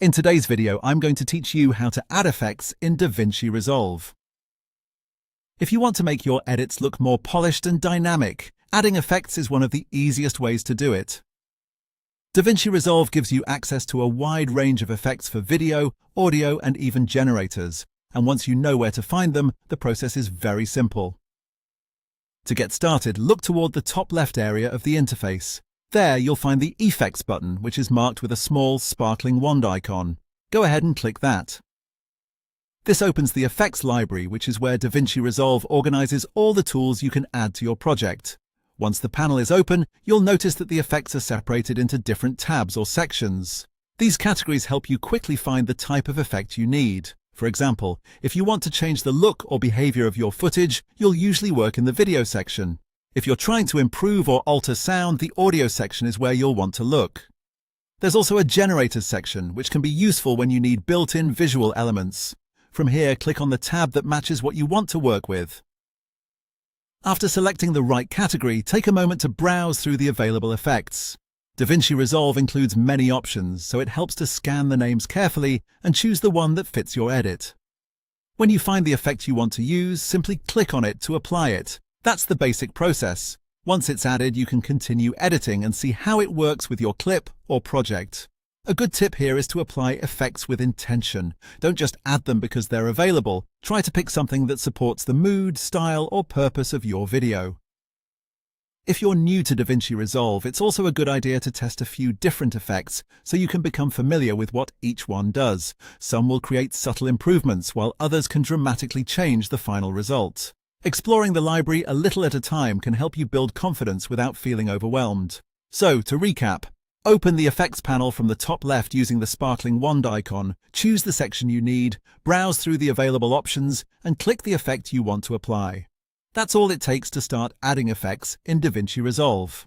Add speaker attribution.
Speaker 1: In today's video, I'm going to teach you how to add effects in DaVinci Resolve. If you want to make your edits look more polished and dynamic, adding effects is one of the easiest ways to do it. DaVinci Resolve gives you access to a wide range of effects for video, audio, and even generators, and once you know where to find them, the process is very simple. To get started, look toward the top left area of the interface. There, you'll find the Effects button, which is marked with a small, sparkling wand icon. Go ahead and click that. This opens the Effects library, which is where DaVinci Resolve organizes all the tools you can add to your project. Once the panel is open, you'll notice that the effects are separated into different tabs or sections. These categories help you quickly find the type of effect you need. For example, if you want to change the look or behavior of your footage, you'll usually work in the video section. If you're trying to improve or alter sound, the audio section is where you'll want to look. There's also a generators section, which can be useful when you need built-in visual elements. From here, click on the tab that matches what you want to work with. After selecting the right category, take a moment to browse through the available effects. DaVinci Resolve includes many options, so it helps to scan the names carefully and choose the one that fits your edit. When you find the effect you want to use, simply click on it to apply it. That's the basic process. Once it's added, you can continue editing and see how it works with your clip or project. A good tip here is to apply effects with intention. Don't just add them because they're available. Try to pick something that supports the mood, style, or purpose of your video. If you're new to DaVinci Resolve, it's also a good idea to test a few different effects so you can become familiar with what each one does. Some will create subtle improvements, while others can dramatically change the final result. Exploring the library a little at a time can help you build confidence without feeling overwhelmed. So, to recap, open the Effects panel from the top left using the sparkling wand icon, choose the section you need, browse through the available options, and click the effect you want to apply. That's all it takes to start adding effects in DaVinci Resolve.